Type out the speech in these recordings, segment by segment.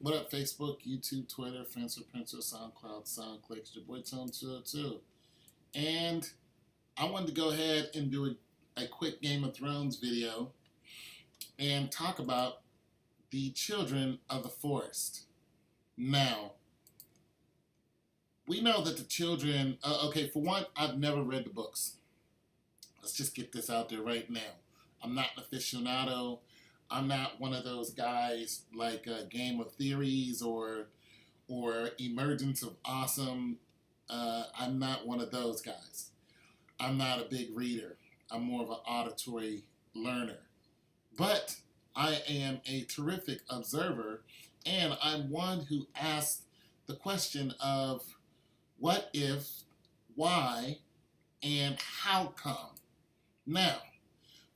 What up, Facebook, YouTube, Twitter, Fencer, Pincer, SoundCloud, SoundClicks, your boy Tone 202. And I wanted to go ahead and do a quick Game of Thrones video and talk about the children of the forest. Now, we know that the children, okay, for one, I've never read the books. Let's just get this out there right now. I'm not an aficionado. I'm not one of those guys like Game of Theories or Emergence of Awesome. I'm not one of those guys. I'm not a big reader. I'm more of an auditory learner. But I am a terrific observer, and I'm one who asks the question of what if, why, and how come. Now,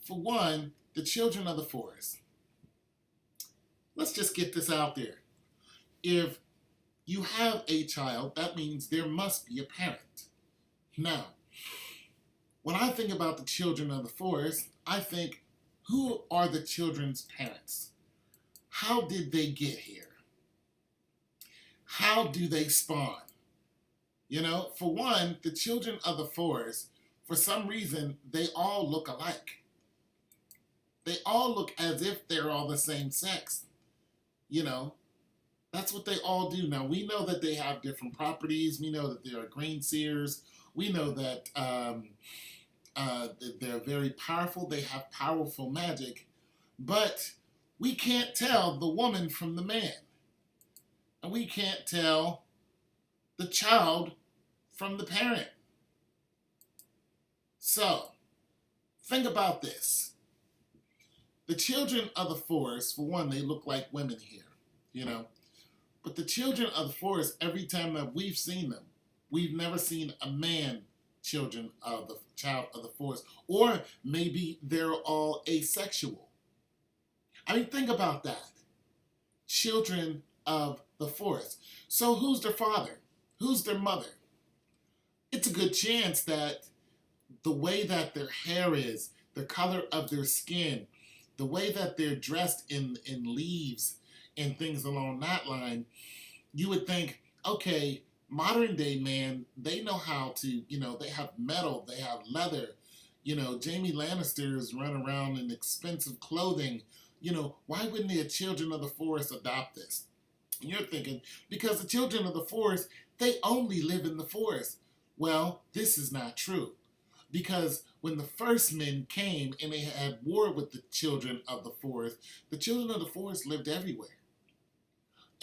for one, the children of the forest. Let's just get this out there. If you have a child, that means there must be a parent. Now, when I think about the children of the forest, I think, who are the children's parents? How did they get here? How do they spawn? You know, for one, the children of the forest, for some reason, they all look alike. They all look as if they're all the same sex. You know, that's what they all do. Now, we know that they have different properties. We know that they are green seers. We know that they're very powerful. They have powerful magic. But we can't tell the woman from the man. And we can't tell the child from the parent. So, think about this. The children of the forest, for one, they look like women here, you know. But the children of the forest, every time that we've seen them, we've never seen a man children of the child of the forest. Or maybe they're all asexual. I mean, think about that. Children of the forest. So who's their father? Who's their mother? It's a good chance that the way that their hair is, the color of their skin, the way that they're dressed in leaves and things along that line, you would think, okay, modern day man, they know how to, you know, they have metal, they have leather. You know, Jamie Lannisters run around in expensive clothing. You know, why wouldn't the children of the forest adopt this? And you're thinking, because the children of the forest, they only live in the forest. Well, this is not true. Because when the first men came and they had war with the children of the forest lived everywhere.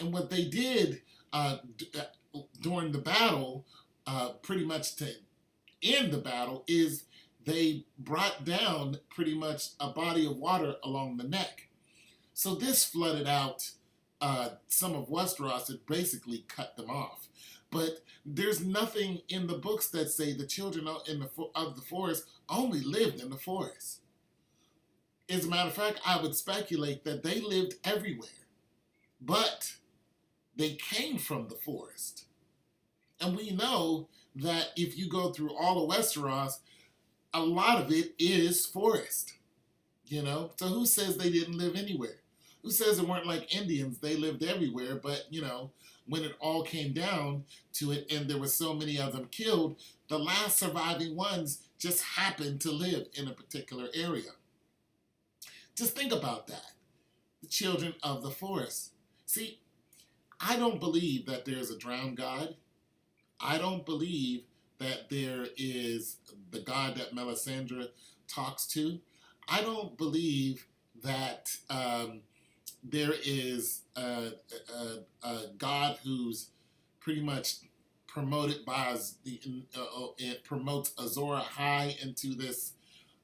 And what they did during the battle, pretty much to end the battle, is they brought down pretty much a body of water along the neck. So this flooded out some of Westeros. It basically cut them off. But there's nothing in the books that say the children of the forest only lived in the forest. As a matter of fact, I would speculate that they lived everywhere. But they came from the forest. And we know that if you go through all of Westeros, a lot of it is forest. You know? So who says they didn't live anywhere? Who says it weren't like Indians? They lived everywhere, but, you know, when it all came down to it and there were so many of them killed, the last surviving ones just happened to live in a particular area. Just think about that. The children of the forest. See, I don't believe that there's a drowned God. I don't believe that there is the God that Melisandre talks to. I don't believe that there is a God who's pretty much promoted by it promotes Azor Ahai into this,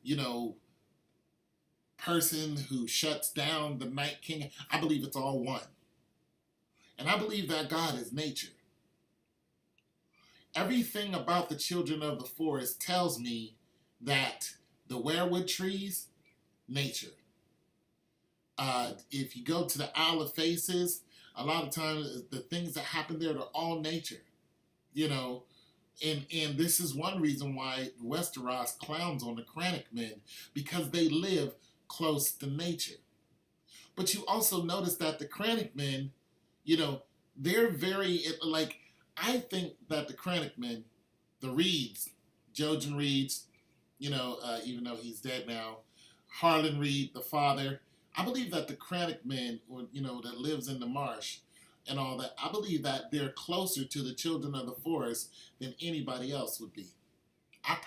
you know, person who shuts down the Night King. I believe it's all one. And I believe that God is nature. Everything about the children of the forest tells me that the weirwood trees, nature. If you go to the Isle of Faces, a lot of times the things that happen there are all nature. You know, and this is one reason why Westeros clowns on the Cranach men, because they live close to nature. But you also notice that the Cranach men, You know, they're very, like, I think that the Krennic men, the Reeds, Jojen Reeds, even though he's dead now, Harlan Reed, the father, I believe that the Krennic men, or, that lives in the marsh and all that, I believe that they're closer to the children of the forest than anybody else would be. I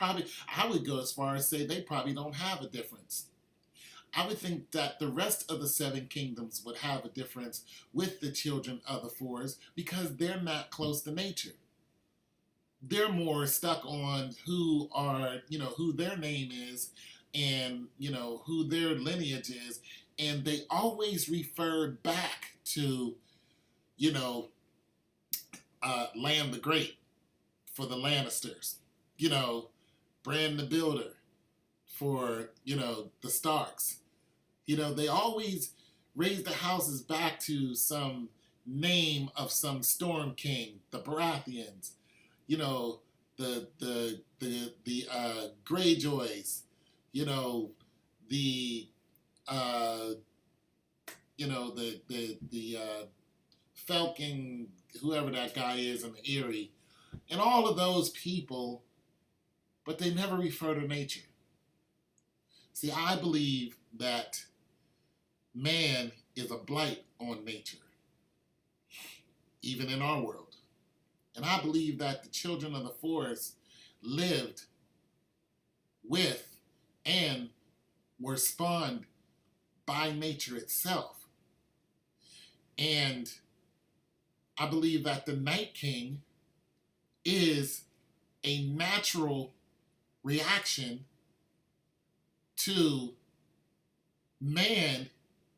would go as far as say they probably don't have a difference. I would think that the rest of the seven kingdoms would have a difference with the children of the forest because they're not close to nature. They're more stuck on who their name is and, who their lineage is. And they always refer back to, you know, Land the Great for the Lannisters, you know, Bran the Builder for, the Starks. They always raise the houses back to some name of some Storm King, the Baratheons, the Greyjoys, the Falcon, whoever that guy is in the Eyrie, and all of those people, but they never refer to nature. See, I believe that man is a blight on nature, even in our world. And I believe that the children of the forest lived with and were spawned by nature itself. And I believe that the Night King is a natural reaction to man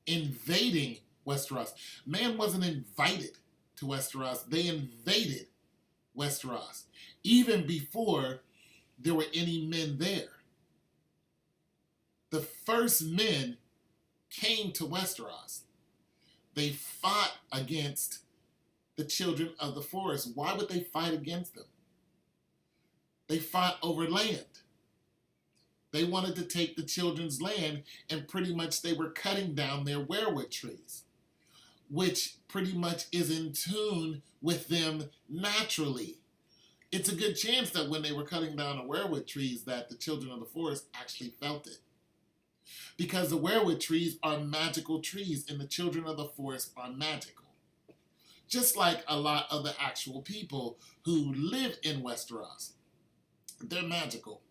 invading Westeros. Man wasn't invited to Westeros, they invaded Westeros even before there were any men there. The first men came to Westeros. They fought against the children of the forest. Why would they fight against them? They fought over land. They wanted to take the children's land, and pretty much they were cutting down their weirwood trees, which pretty much is in tune with them naturally. It's a good chance that when they were cutting down the weirwood trees that the children of the forest actually felt it. Because the weirwood trees are magical trees, and the children of the forest are magical. Just like a lot of the actual people who live in Westeros. They're magical.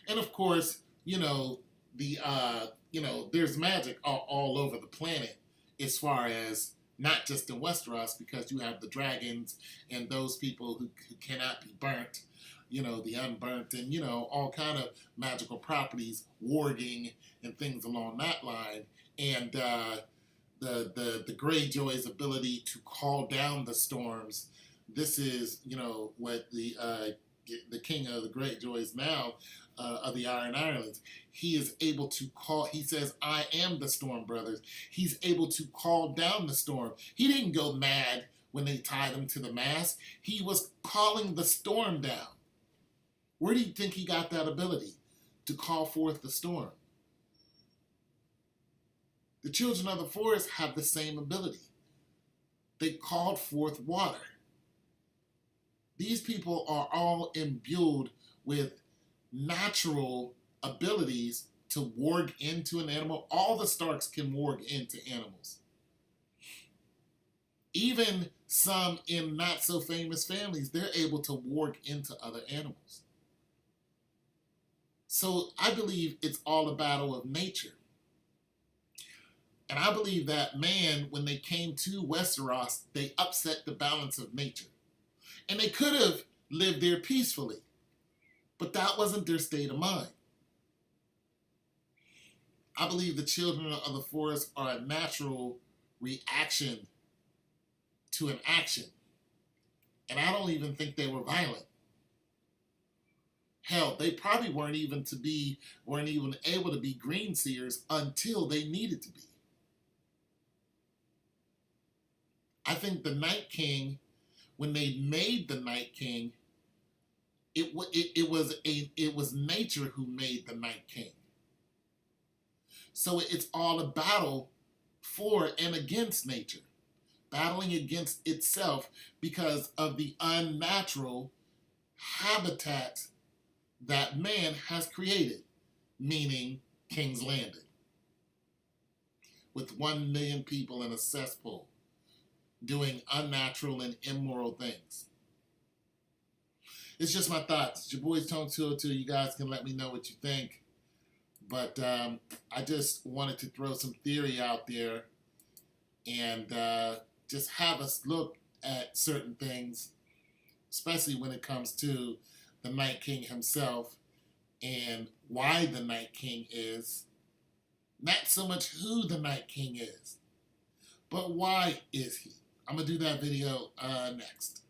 And of course, there's magic all over the planet as far as not just in Westeros, because you have the dragons and those people who cannot be burnt, the unburnt, and, all kind of magical properties, warging and things along that line. And the Greyjoy's ability to call down the storms. This is, what the king of the Greyjoys now, of the Iron Islands, he is able to call, he says, I am the storm, brothers. He's able to call down the storm. He didn't go mad when they tied him to the mast. He was calling the storm down. Where do you think he got that ability to call forth the storm? The children of the forest have the same ability. They called forth water. These people are all imbued with natural abilities to warg into an animal. All the Starks can warg into animals. Even some in not so famous families, they're able to warg into other animals. So I believe it's all a battle of nature. And I believe that man, when they came to Westeros, they upset the balance of nature. And they could have lived there peacefully, but that wasn't their state of mind. I believe the children of the forest are a natural reaction to an action. And I don't even think they were violent. Hell, they probably weren't even able to be green seers until they needed to be. I think the Night King, when they made the Night King, it was nature who made the Night King. So it's all a battle for and against nature. battling against itself because of the unnatural habitat that man has created, meaning King's Landing, with 1 million people in a cesspool doing unnatural and immoral things. It's just my thoughts. It's your boy's Tone 202. You guys can let me know what you think. But I just wanted to throw some theory out there and just have us look at certain things, especially when it comes to the Night King himself and why the Night King is. Not so much who the Night King is, but why is he? I'm going to do that video next.